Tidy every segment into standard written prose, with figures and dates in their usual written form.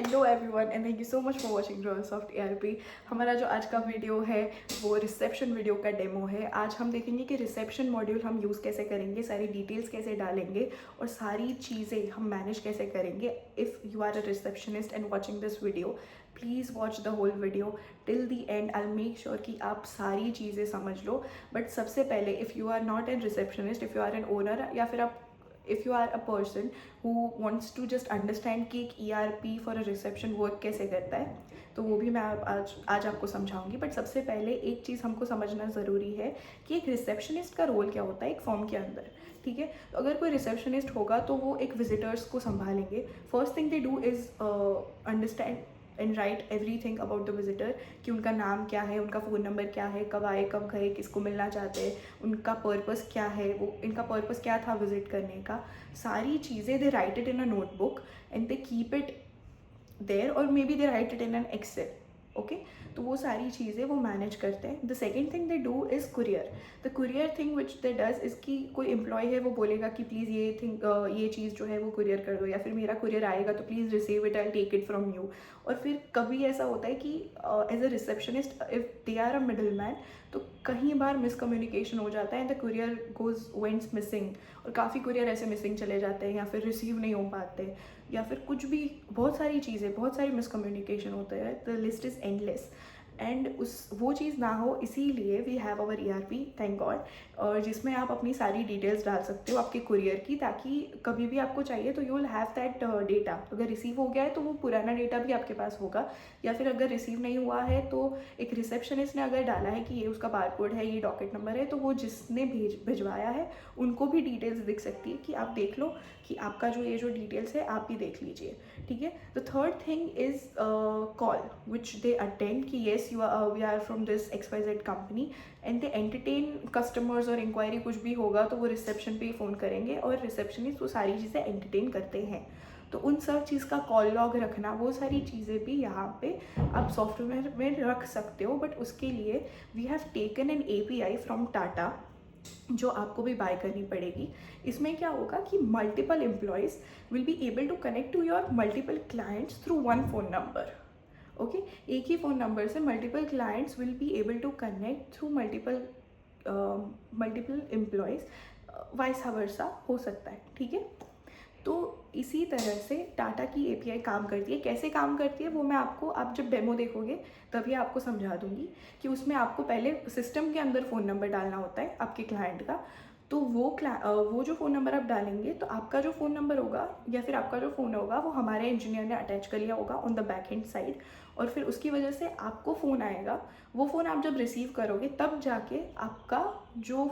Hello everyone and thank you so much for watching Drosoft ERP. हमारा जो आज का वीडियो है वो रिसेप्शन वीडियो का डेमो है। आज हम देखेंगे कि रिसेप्शन मॉड्यूल हम यूज़ कैसे करेंगे, सारी डिटेल्स कैसे डालेंगे और सारी चीज़ें हम मैनेज कैसे करेंगे। If you are a receptionist and watching this video, please watch the whole video till the end. I make sure कि आप सारी चीज़ें समझ लो। बट सबसे पहले, if you are not an receptionist, if you are an owner, या फिर आप if you are a person who wants to just understand कि एक ERP for a reception work कैसे करता है, तो वो भी मैं आज आपको समझाऊंगी। बट सबसे पहले एक चीज़ हमको समझना ज़रूरी है कि एक रिसेप्शनिस्ट का रोल क्या होता है एक फॉर्म के अंदर। ठीक है, तो अगर कोई रिसेप्शनिस्ट होगा तो वो एक विजिटर्स को संभालेंगे। First thing they do is understand and right everything about the visitor, कि उनका नाम क्या है, उनका फ़ोन नंबर क्या है, कब आए कब गए, किसको मिलना चाहते हैं, उनका पर्पस क्या है, वो इनका पर्पस क्या था विजिट करने का। सारी चीज़ें दे right it in a notebook and they keep it there, और may be they right it in an Excel. Okay, तो वो सारी चीज़ें वो मैनेज करते हैं। The second thing they do is courier. The courier thing which they does is कि कोई एम्प्लॉय है वो बोलेगा कि प्लीज़ ये चीज़ जो है वो कुरियर कर दो, या फिर मेरा कुरियर आएगा तो please receive it, I take it from you. और फिर कभी ऐसा होता है कि as a receptionist if they are a middle man, तो कहीं बार मिसकम्युनिकेशन हो जाता है and the courier goes went missing, और काफ़ी कुरियर ऐसे मिसिंग चले जाते हैं या फिर रिसीव नहीं हो पाते, या फिर कुछ भी, बहुत सारी चीज़ें, बहुत सारी मिसकम्युनिकेशन होते हैं। The list is endless and उस वो चीज़ ना हो, इसीलिए we have our ERP, thank God, और जिसमें आप अपनी सारी डिटेल्स डाल सकते हो आपके कुरियर की, ताकि कभी भी आपको चाहिए तो you will have that data. अगर रिसीव हो गया है तो वो पुराना डेटा भी आपके पास होगा, या फिर अगर रिसीव नहीं हुआ है तो एक रिसेप्शनिस्ट ने अगर डाला है कि ये उसका बारकोड है, ये डॉकेट नंबर है, तो वो जिसने भिजवाया है उनको भी डिटेल्स दिख सकती है कि आप देख लो कि आपका ये जो डिटेल्स है आप भी देख लीजिए। ठीक है, the third thing is call which they attend, कि yes we are from this XYZ company, and they entertain customers, और इंक्वायरी कुछ भी होगा तो वो रिसेप्शन पे ही फ़ोन करेंगे, और रिसेप्शनिस्ट वो सारी चीज़ें एंटरटेन करते हैं। तो उन सब चीज़ का कॉल लॉग रखना, वो सारी चीज़ें भी यहाँ पे आप सॉफ्टवेयर में रख सकते हो। बट उसके लिए we have taken an API from Tata, जो आपको भी बाय करनी पड़ेगी। इसमें क्या होगा कि multiple employees will be able to connect to your multiple clients through one phone number. Okay, एक ही फ़ोन नंबर से multiple clients will be able to connect through multiple employees, vice versa हो सकता है। ठीक है, तो इसी तरह से टाटा की API काम करती है। कैसे काम करती है वो मैं आपको, आप जब डेमो देखोगे तभी आपको समझा दूंगी, कि उसमें आपको पहले सिस्टम के अंदर फ़ोन नंबर डालना होता है आपके क्लाइंट का। तो वो जो फ़ोन नंबर आप डालेंगे, तो आपका जो फ़ोन नंबर होगा या फिर आपका जो फ़ोन होगा वो हमारे इंजीनियर ने अटैच कर लिया होगा on the back and side, और फिर उसकी वजह से आपको फ़ोन आएगा। वो फ़ोन आप जब रिसीव करोगे तब जाके आपका जो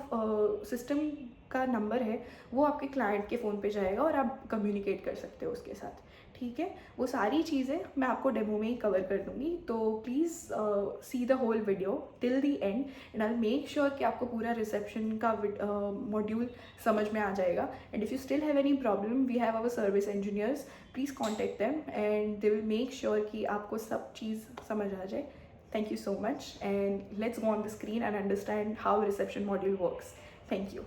सिस्टम का नंबर है वो आपके क्लाइंट के फ़ोन पे जाएगा और आप कम्युनिकेट कर सकते हो उसके साथ। ठीक है, वो सारी चीज़ें मैं आपको डेमो में ही कवर कर दूँगी, तो please see the whole video till the end, and I make sure कि आपको पूरा रिसेप्शन का मॉड्यूल समझ में आ जाएगा। And if you still have any problem, we have our service engineers, please contact them and they will make sure कि आपको सब चीज़ समझ आ जाए। Thank you so much, and let's go on the screen and understand how reception module works. Thank you.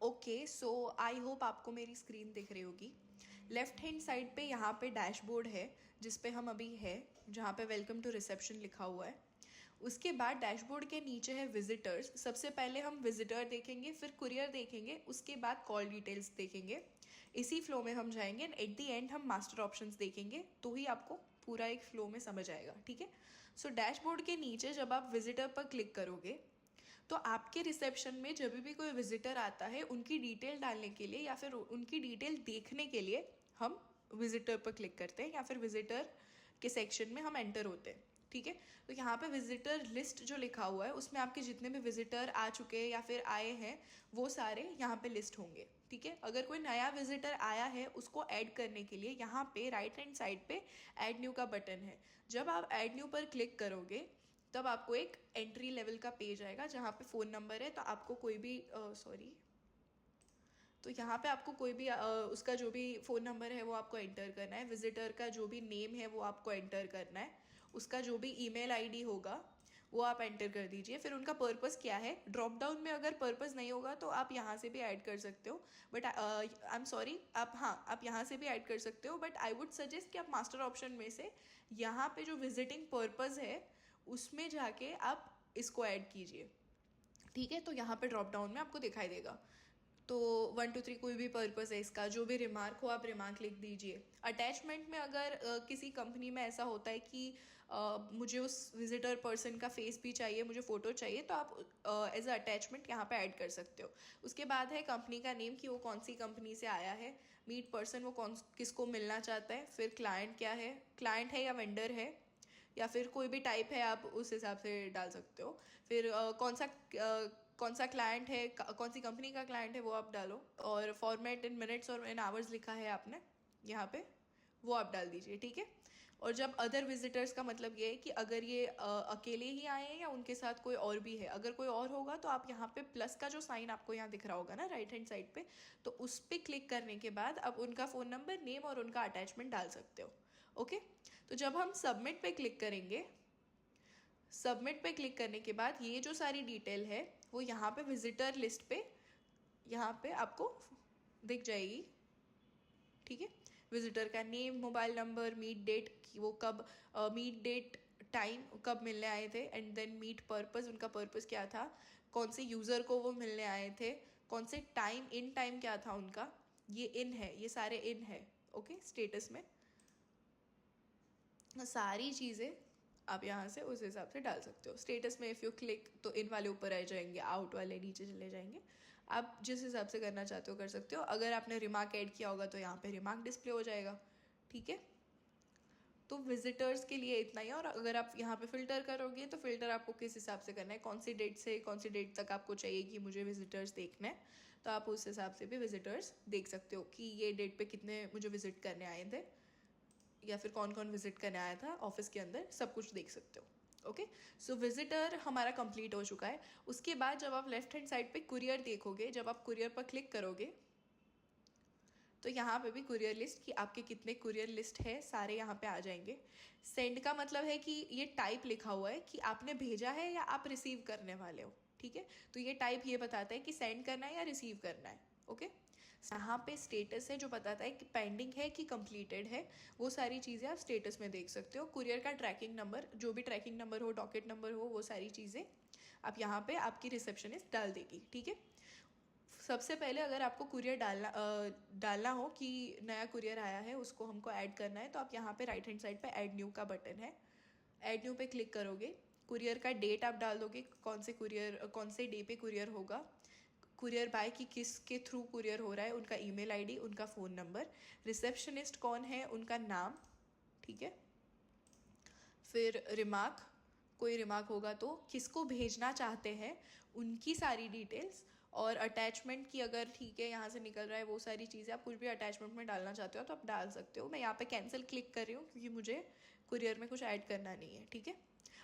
Okay, so I hope आपको मेरी screen दिख रही होगी। लेफ्ट हैंड साइड पे यहाँ पे डैशबोर्ड है जिस पे हम अभी है, जहाँ पे वेलकम टू रिसेप्शन लिखा हुआ है। उसके बाद डैशबोर्ड के नीचे है विजिटर्स। सबसे पहले हम विजिटर देखेंगे, फिर कुरियर देखेंगे, उसके बाद कॉल डिटेल्स देखेंगे। इसी फ्लो में हम जाएंगे एंड एट द एंड हम मास्टर ऑप्शंस देखेंगे, तो ही आपको पूरा एक फ्लो में समझ आएगा। ठीक है, सो डैशबोर्ड के नीचे जब आप विजिटर पर क्लिक करोगे तो आपके रिसेप्शन में जब भी कोई विजिटर आता है उनकी डिटेल डालने के लिए या फिर उनकी डिटेल देखने के लिए हम विजिटर पर क्लिक करते हैं, या फिर विजिटर के सेक्शन में हम एंटर होते हैं। ठीक है, तो यहाँ पे विजिटर लिस्ट जो लिखा हुआ है उसमें आपके जितने भी विजिटर आ चुके हैं या फिर आए हैं वो सारे यहाँ पे लिस्ट होंगे। ठीक है, अगर कोई नया विजिटर आया है उसको ऐड करने के लिए यहाँ पे राइट हैंड साइड पे ऐड न्यू का बटन है। जब आप ऐड न्यू पर क्लिक करोगे तब आपको एक एंट्री लेवल का पेज आएगा जहाँ पे फ़ोन नंबर है, तो आपको कोई भी तो यहाँ पे आपको कोई भी उसका जो भी फ़ोन नंबर है वो आपको एंटर करना है। विजिटर का जो भी नेम है वो आपको एंटर करना है। उसका जो भी ईमेल आईडी होगा वो आप एंटर कर दीजिए। फिर उनका पर्पस क्या है, ड्रॉप डाउन में अगर पर्पस नहीं होगा तो आप यहाँ से भी ऐड कर सकते हो, बट आई एम सॉरी, आप यहाँ से भी ऐड कर सकते हो, बट आई वुड सजेस्ट कि आप मास्टर ऑप्शन में से यहाँ पे जो विजिटिंग पर्पस है उसमें जाके आप इसको ऐड कीजिए, ठीक है। तो यहाँ पे ड्रॉप डाउन में आपको दिखाई देगा। तो 1 2 3 कोई भी पर्पस है इसका, जो भी रिमार्क हो आप रिमार्क लिख दीजिए। अटैचमेंट में अगर किसी कंपनी में ऐसा होता है कि मुझे उस विजिटर पर्सन का फेस भी चाहिए, मुझे फ़ोटो चाहिए, तो आप एज अ अटैचमेंट यहाँ पे ऐड कर सकते हो। उसके बाद है कंपनी का नेम, कि वो कौन सी कंपनी से आया है, मीट पर्सन वो किसको मिलना चाहता है, फिर क्लाइंट क्या है, क्लाइंट है या वेंडर है, या फिर कोई भी टाइप है आप उस हिसाब से डाल सकते हो। फिर कौन सा क्लाइंट है, कौन सी कंपनी का क्लाइंट है वो आप डालो, और फॉर्मेट इन मिनट्स और इन आवर्स लिखा है आपने यहाँ पे, वो आप डाल दीजिए, ठीक है। और जब अदर विजिटर्स का मतलब ये है कि अगर ये अकेले ही आए हैं या उनके साथ कोई और भी है, अगर कोई और होगा तो आप यहाँ पे प्लस का जो साइन आपको यहाँ दिख रहा होगा ना राइट हैंड साइड पे, तो उस पर क्लिक करने के बाद आप उनका फ़ोन नंबर, नेम और उनका अटैचमेंट डाल सकते हो, ओके। तो जब हम सबमिट पे क्लिक करेंगे, सबमिट पे क्लिक करने के बाद ये जो सारी डिटेल है वो यहाँ पे विजिटर लिस्ट पे यहाँ पे आपको दिख जाएगी, ठीक है। विजिटर का name, mobile number, meet date कि वो कब, मीट डेट टाइम कब मिलने आए थे, एंड देन मीट पर्पस, उनका पर्पस क्या था, कौन से यूज़र को वो मिलने आए थे, कौन से टाइम, इन टाइम क्या था उनका, ये इन है, ये सारे इन है, ओके। स्टेटस में सारी चीज़ें आप यहाँ से उस हिसाब से डाल सकते हो। स्टेटस में इफ़ यू क्लिक तो इन वाले ऊपर आ जाएंगे, आउट वाले नीचे चले जाएंगे। आप जिस हिसाब से करना चाहते हो कर सकते हो। अगर आपने रिमार्क ऐड किया होगा तो यहाँ पे रिमार्क डिस्प्ले हो जाएगा, ठीक है। तो विजिटर्स के लिए इतना ही। और अगर आप यहाँ पे फ़िल्टर करोगे तो फ़िल्टर आपको किस हिसाब से करना है, कौन सी डेट से कौन सी डेट तक आपको चाहिए कि मुझे विजिटर्स देखना है, तो आप उस हिसाब से भी विजिटर्स देख सकते हो कि ये डेट पे कितने मुझे विजिट करने आए थे, या फिर कौन कौन विजिट करने आया था ऑफिस के अंदर, सब कुछ देख सकते हो, ओके। सो विजिटर हमारा कंप्लीट हो चुका है। उसके बाद जब आप लेफ्ट हैंड साइड पे कुरियर देखोगे, जब आप कुरियर पर क्लिक करोगे तो यहाँ पे भी कुरियर लिस्ट, कि आपके कितने कुरियर लिस्ट है सारे यहाँ पे आ जाएंगे। सेंड का मतलब है कि ये टाइप लिखा हुआ है कि आपने भेजा है या आप रिसीव करने वाले हो, ठीक है। तो ये टाइप ये बताता है कि सेंड करना है या रिसीव करना है, ओके। यहाँ पे स्टेटस है जो बताता है कि पेंडिंग है कि कंप्लीटेड है, वो सारी चीज़ें आप स्टेटस में देख सकते हो। कुरियर का ट्रैकिंग नंबर, जो भी ट्रैकिंग नंबर हो, डॉकेट नंबर हो, वो सारी चीज़ें आप यहाँ पे आपकी रिसेप्शनिस्ट डाल देगी, ठीक है। सबसे पहले अगर आपको कुरियर डालना हो कि नया कुरियर आया है, उसको हमको ऐड करना है, तो आप यहाँ पे राइट हैंड साइड पे ऐड न्यू का बटन है, ऐड न्यू पे क्लिक करोगे। कुरियर का डेट आप डाल दोगे, कौन से डे पे कुरियर होगा, कुरियर बाय की किसके थ्रू कुरियर हो रहा है, उनका ईमेल आईडी, उनका फ़ोन नंबर, रिसेप्शनिस्ट कौन है, उनका नाम, ठीक है। फिर रिमार्क, कोई रिमार्क होगा तो किसको भेजना चाहते हैं उनकी सारी डिटेल्स, और अटैचमेंट की अगर ठीक है यहाँ से निकल रहा है वो सारी चीज़ें, आप कुछ भी अटैचमेंट में डालना चाहते हो तो आप डाल सकते हो। मैं यहाँ पे कैंसिल क्लिक कर रही हूँ क्योंकि मुझे कुरियर में कुछ ऐड करना नहीं है, ठीक है।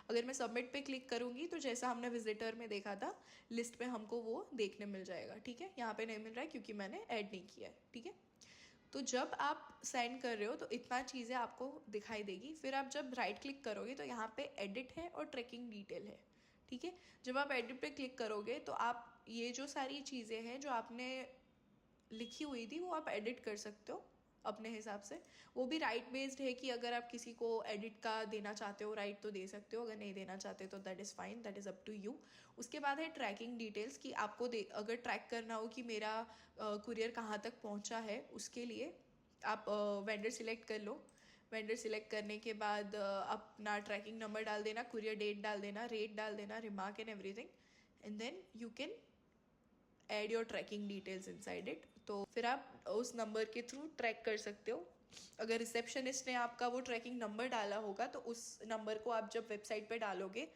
अगर मैं सबमिट पे क्लिक करूँगी तो जैसा हमने विजिटर में देखा था, लिस्ट में हमको वो देखने मिल जाएगा, ठीक है। यहाँ पे नहीं मिल रहा है क्योंकि मैंने ऐड नहीं किया है, ठीक है। तो जब आप सेंड कर रहे हो तो इतना चीज़ें आपको दिखाई देगी। फिर आप जब राइट क्लिक करोगे तो यहाँ पे एडिट है और ट्रैकिंग डिटेल है, ठीक है। जब आप एडिट पे क्लिक करोगे तो आप ये जो सारी चीज़ें हैं जो आपने लिखी हुई थी वो आप एडिट कर सकते हो अपने हिसाब से। वो भी राइट बेस्ड है कि अगर आप किसी को एडिट का देना चाहते हो राइट तो दे सकते हो, अगर नहीं देना चाहते तो that is fine, that is up to you. उसके बाद है ट्रैकिंग डिटेल्स, कि आपको अगर ट्रैक करना हो कि मेरा कुरियर कहाँ तक पहुँचा है, उसके लिए आप वेंडर सिलेक्ट कर लो। वेंडर सिलेक्ट करने के बाद अपना ट्रैकिंग नंबर डाल देना, कुरियर डेट डाल देना, रेट डाल देना, remark and everything, and then you can add your tracking details inside it. तो फिर आप उस नंबर के थ्रू ट्रैक कर सकते हो। अगर रिसेप्शनिस्ट ने आपका वो ट्रैकिंग नंबर डाला होगा तो उस नंबर को आप जब वेबसाइट पे डालोगे,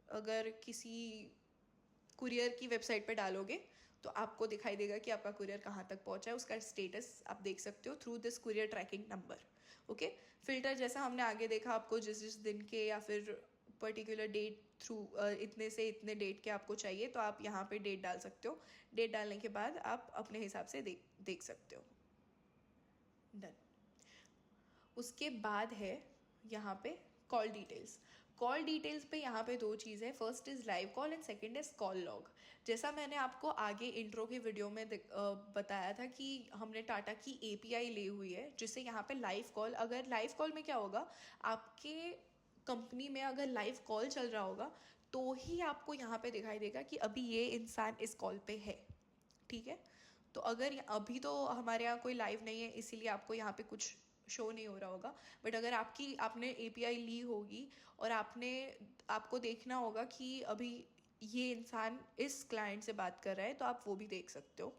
अगर किसी कुरियर की वेबसाइट पे डालोगे तो आपको दिखाई देगा कि आपका कुरियर कहाँ तक पहुँचा है, उसका स्टेटस आप देख सकते हो through this courier tracking number, okay. Filter जैसा हमने आगे देखा, आपको जिस जिस दिन के या फिर पर्टिकुलर डेट थ्रू इतने से इतने डेट के आपको चाहिए तो आप यहाँ पे डेट डाल सकते हो। डेट डालने के बाद आप अपने हिसाब से देख सकते हो। डन। उसके बाद है यहाँ पे कॉल डिटेल्स। कॉल डिटेल्स पे यहाँ पे दो चीज़ है, first is live call and second is call log. जैसा मैंने आपको आगे इंट्रो के वीडियो में बताया था कि हमने टाटा की एपीआई ली हुई है जिससे यहाँ पे लाइव कॉल, अगर लाइव कॉल में क्या होगा, आपके कंपनी में अगर लाइव कॉल चल रहा होगा तो ही आपको यहाँ पे दिखाई देगा कि अभी ये इंसान इस कॉल पे है, ठीक है। तो अगर अभी तो हमारे यहाँ कोई लाइव नहीं है इसीलिए आपको यहाँ पे कुछ शो नहीं हो रहा होगा, बट अगर आपने एपीआई ली होगी और आपको देखना होगा कि अभी ये इंसान इस क्लाइंट से बात कर रहा है तो आप वो भी देख सकते हो।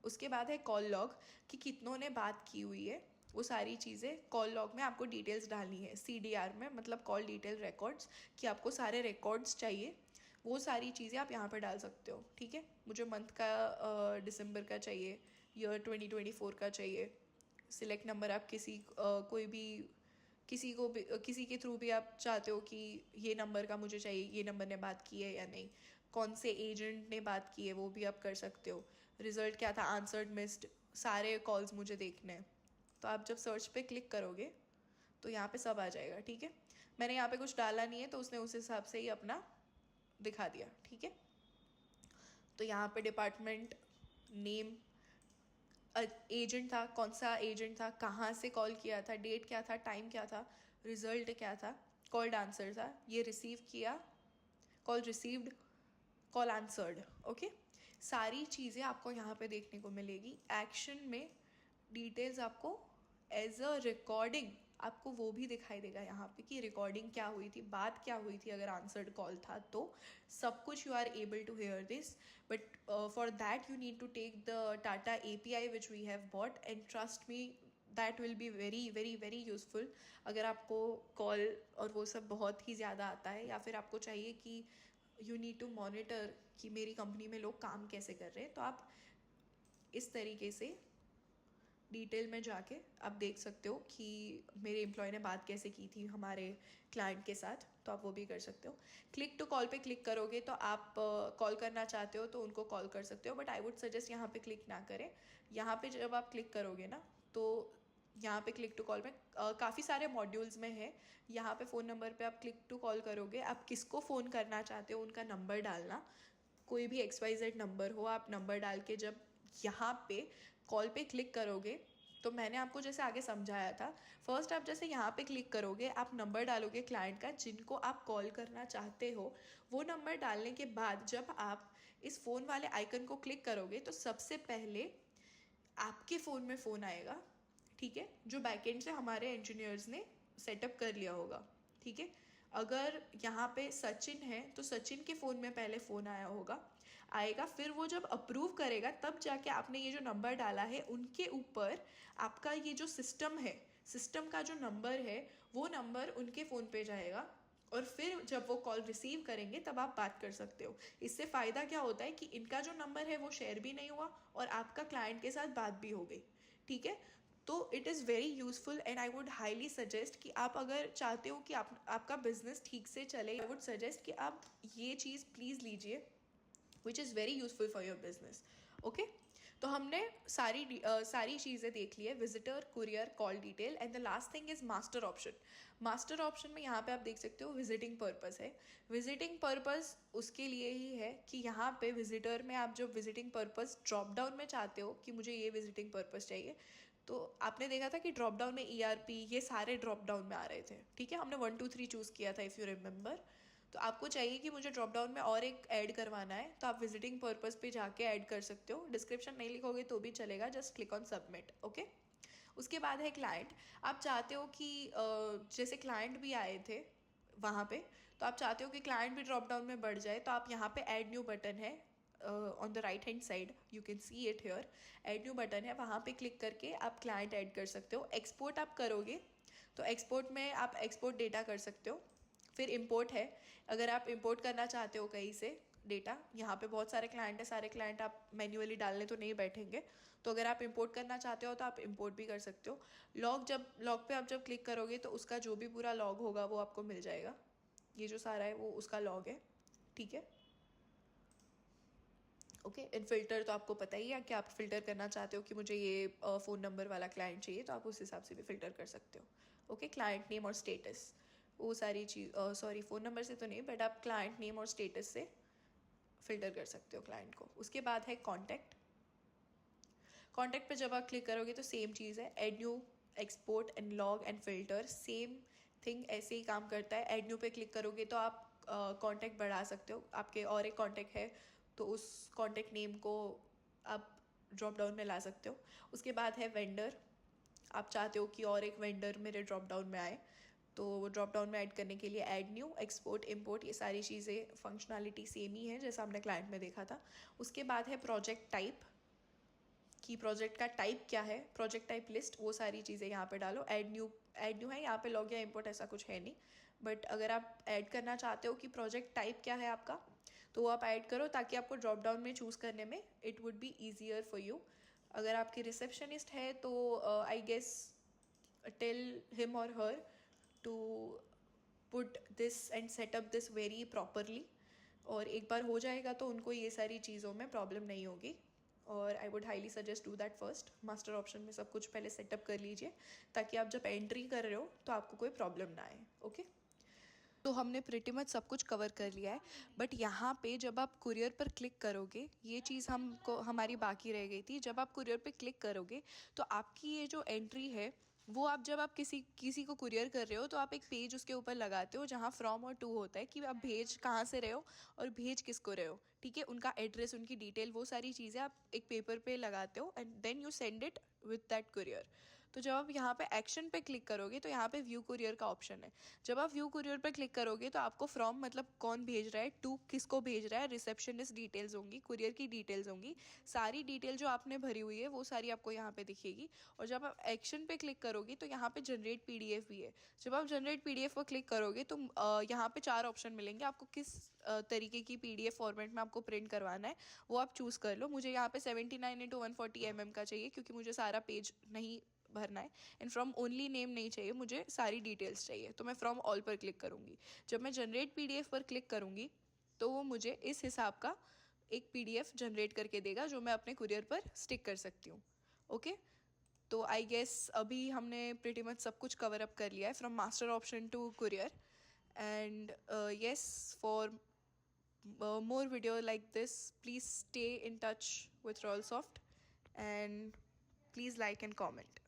उसके बाद है कॉल लॉग कि कितनों ने बात की हुई है, वो सारी चीज़ें कॉल लॉग में आपको डिटेल्स डालनी है, सीडीआर में, मतलब कॉल डिटेल रिकॉर्ड्स, कि आपको सारे रिकॉर्ड्स चाहिए, वो सारी चीज़ें आप यहाँ पर डाल सकते हो, ठीक है। मुझे मंथ का दिसंबर का चाहिए, ईयर 2024 का चाहिए, सिलेक्ट नंबर आप कोई भी किसी के थ्रू भी आप चाहते हो कि ये नंबर का मुझे चाहिए, ये नंबर ने बात की है या नहीं, कौन से एजेंट ने बात की है वो भी आप कर सकते हो, रिजल्ट क्या था, आंसर्ड मिस्ड, सारे कॉल्स मुझे देखने हैं। तो आप जब सर्च पे क्लिक करोगे तो यहाँ पे सब आ जाएगा, ठीक है। मैंने यहाँ पे कुछ डाला नहीं है तो उसने उस हिसाब से ही अपना दिखा दिया, ठीक है। तो यहाँ पे डिपार्टमेंट नेम, एजेंट था, कौन सा एजेंट था, कहाँ से कॉल किया था, डेट क्या था, टाइम क्या था, रिजल्ट क्या था, कॉल्ड आंसर था, ये रिसीव किया, call received, call answered, okay. सारी चीज़ें आपको यहाँ पे देखने को मिलेगी। एक्शन में डिटेल्स आपको एज अ रिकॉर्डिंग आपको वो भी दिखाई देगा यहाँ पे कि रिकॉर्डिंग क्या हुई थी, बात क्या हुई थी, अगर आंसर्ड कॉल था तो सब कुछ you are able to hear this, but for that you need to take the Tata API which we have bought and trust me that will be very very very useful. अगर आपको call और वो सब बहुत ही ज़्यादा आता है या फिर आपको चाहिए कि यू नीड टू मॉनिटर कि मेरी कंपनी में लोग काम कैसे कर रहे हैं, तो आप इस तरीके से डिटेल में जाके आप देख सकते हो कि मेरे एम्प्लॉय ने बात कैसे की थी हमारे क्लाइंट के साथ, तो आप वो भी कर सकते हो। क्लिक टू कॉल पे क्लिक करोगे तो आप कॉल करना चाहते हो तो उनको कॉल कर सकते हो, बट आई वुड सजेस्ट यहाँ पे क्लिक ना करें। यहाँ पे जब आप क्लिक करोगे ना तो यहाँ पे क्लिक टू कॉल में काफ़ी सारे मॉड्यूल्स में है। यहाँ पे फ़ोन नंबर पे आप क्लिक टू कॉल करोगे, आप किसको फ़ोन करना चाहते हो उनका नंबर डालना, कोई भी XYZ नंबर हो, आप नंबर डाल के जब यहाँ पे कॉल पे क्लिक करोगे तो मैंने आपको जैसे आगे समझाया था, फर्स्ट आप जैसे यहाँ पे क्लिक करोगे आप नंबर डालोगे क्लाइंट का जिनको आप कॉल करना चाहते हो, वो नंबर डालने के बाद जब आप इस फ़ोन वाले आइकन को क्लिक करोगे तो सबसे पहले आपके फ़ोन में फ़ोन आएगा, ठीक है, जो बैकएंड से हमारे इंजीनियर्स ने सेटअप कर लिया होगा, ठीक है। अगर यहाँ पे सचिन है तो सचिन के फ़ोन में पहले फ़ोन आएगा, फिर वो जब अप्रूव करेगा तब जाके आपने ये जो नंबर डाला है उनके ऊपर आपका ये जो सिस्टम है, सिस्टम का जो नंबर है वो नंबर उनके फ़ोन पे जाएगा और फिर जब वो कॉल रिसीव करेंगे तब आप बात कर सकते हो। इससे फ़ायदा क्या होता है कि इनका जो नंबर है वो शेयर भी नहीं हुआ और आपका क्लाइंट के साथ बात भी हो गई, ठीक है। तो it is very useful and I would highly suggest कि आप अगर चाहते हो कि आपका बिजनेस ठीक से चले, आई वुड सजेस्ट कि आप ये चीज़ प्लीज़ लीजिए which is very useful for your business, okay. तो हमने सारी चीज़ें देख ली है, visitor, courier, call detail, and the last thing is master option. Master option में यहाँ पे आप देख सकते हो विजिटिंग पर्पस है। विजिटिंग पर्पस उसके लिए ही है कि यहाँ पे विजिटर में आप जो विजिटिंग पर्पस ड्रॉप डाउन में चाहते हो कि मुझे ये विजिटिंग पर्पस चाहिए, तो आपने देखा था कि ड्रॉप डाउन में ERP ये सारे ड्रॉप डाउन में आ रहे थे, ठीक है। हमने 1 2 3 चूज़ किया था इफ़ यू रिमेंबर। तो आपको चाहिए कि मुझे ड्रॉप डाउन में और एक ऐड करवाना है तो आप विजिटिंग पर्पस पे जाके ऐड कर सकते हो। डिस्क्रिप्शन नहीं लिखोगे तो भी चलेगा, just click on submit, okay. उसके बाद है क्लाइंट। आप चाहते हो कि जैसे क्लाइंट भी आए थे वहाँ पे, तो आप चाहते हो कि क्लाइंट भी ड्रॉप डाउन में बढ़ जाए, तो आप यहाँ पे ऐड न्यू बटन है on the right hand side, you can see it here, add new button है, वहाँ पे क्लिक करके आप क्लाइंट ऐड कर सकते हो। एक्सपोर्ट आप करोगे तो एक्सपोर्ट में आप एक्सपोर्ट डेटा कर सकते हो। फिर इंपोर्ट है, अगर आप इंपोर्ट करना चाहते हो कहीं से डेटा, यहाँ पे बहुत सारे क्लाइंट है, सारे क्लाइंट आप मैन्युअली डालने तो नहीं बैठेंगे, तो अगर आप इंपोर्ट करना चाहते हो तो आप इंपोर्ट भी कर सकते हो। लॉग पे आप जब क्लिक करोगे तो उसका जो भी पूरा लॉग होगा वो आपको मिल जाएगा, ये जो सारा है वो उसका लॉग है, ठीक है। ओके इन फिल्टर तो आपको पता ही है कि आप फिल्टर करना चाहते हो कि मुझे ये फ़ोन नंबर वाला क्लाइंट चाहिए, तो आप उस हिसाब से भी फ़िल्टर कर सकते हो। ओके क्लाइंट नेम और स्टेटस, वो सारी चीज़, सॉरी फ़ोन नंबर से तो नहीं, बट आप क्लाइंट नेम और स्टेटस से फ़िल्टर कर सकते हो क्लाइंट को। उसके बाद है कॉन्टैक्ट। कॉन्टैक्ट पे जब आप क्लिक करोगे तो सेम चीज़ है, add new, export and log and filter, same thing ऐसे ही काम करता है। एड न्यू पे क्लिक करोगे तो आप कॉन्टैक्ट बढ़ा सकते हो, आपके और एक कॉन्टैक्ट है तो उस कॉन्टैक्ट नेम को आप ड्रॉप डाउन में ला सकते हो। उसके बाद है वेंडर, आप चाहते हो कि और एक वेंडर मेरे ड्रॉप डाउन में आए, तो वो ड्रॉप डाउन में ऐड करने के लिए ऐड न्यू, एक्सपोर्ट, इंपोर्ट, ये सारी चीज़ें फंक्शनैलिटी सेम ही है जैसा हमने क्लाइंट में देखा था। उसके बाद है प्रोजेक्ट टाइप, कि प्रोजेक्ट का टाइप क्या है, प्रोजेक्ट टाइप लिस्ट, वो सारी चीज़ें यहाँ पे डालो। ऐड न्यू है, यहाँ पे लॉग या इंपोर्ट ऐसा कुछ है नहीं, बट अगर आप ऐड करना चाहते हो कि प्रोजेक्ट टाइप क्या है आपका, तो वो आप ऐड करो ताकि आपको ड्रॉप डाउन में चूज़ करने में it would be easier for you. अगर आपकी रिसेप्शनिस्ट है तो आई गेस टेल हिम और her to put this and setup this very properly, और एक बार हो जाएगा तो उनको ये सारी चीज़ों में प्रॉब्लम नहीं होगी। और I would highly suggest do that first, master option में सब कुछ पहले सेटअप कर लीजिए ताकि आप जब एंट्री कर रहे हो तो आपको कोई प्रॉब्लम ना आए। ओके तो हमने प्रिटी मच सब कुछ कवर कर लिया है, बट यहाँ पे जब आप कुरियर पर क्लिक करोगे, ये चीज़ हमको हमारी बाकी रह गई थी। जब आप कुरियर पे क्लिक करोगे तो आपकी ये जो एंट्री है वो आप जब आप किसी किसी को कुरियर कर रहे हो तो आप एक पेज उसके ऊपर लगाते हो जहाँ फ्रॉम और टू होता है, कि आप भेज कहाँ से रहे हो और भेज किसको रहे हो, ठीक है, उनका एड्रेस, उनकी डिटेल, वो सारी चीज़ें आप एक पेपर पे लगाते हो and then you send it with that courier. तो जब आप यहाँ पे एक्शन पे क्लिक करोगे तो यहाँ पे व्यू कुरियर का ऑप्शन है। जब आप व्यू कुरियर पर क्लिक करोगे तो आपको फ्रॉम मतलब कौन भेज रहा है, टू किसको भेज रहा है, रिसेप्शनिस्ट डिटेल्स होंगी, कुरियर की डिटेल्स होंगी, सारी डिटेल जो आपने भरी हुई है वो सारी आपको यहाँ पे दिखेगी। और जब आप एक्शन पे क्लिक करोगे तो यहाँ पे जनरेट पीडीएफ भी है। जब आप जनरेट पीडीएफ पर क्लिक करोगे तो यहाँ पे 4 ऑप्शन मिलेंगे, आपको किस तरीके की पीडीएफ फॉर्मेट में आपको प्रिंट करवाना है वो आप चूज़ कर लो। मुझे यहाँ पे 79x140 mm का चाहिए क्योंकि मुझे सारा पेज नहीं भरना है, एंड फ्रॉम ओनली नेम नहीं चाहिए, मुझे सारी डिटेल्स चाहिए, तो मैं फ्रॉम ऑल पर क्लिक करूँगी। जब मैं जनरेट पीडीएफ पर क्लिक करूँगी तो वो मुझे इस हिसाब का एक पीडीएफ जनरेट करके देगा जो मैं अपने कुरियर पर स्टिक कर सकती हूँ। ओके तो आई गेस अभी हमने प्रिटी मच सब कुछ कवर अप कर लिया है from master option to courier. And yes, for more video like this, please stay in touch with Rollsoft and please like and comment.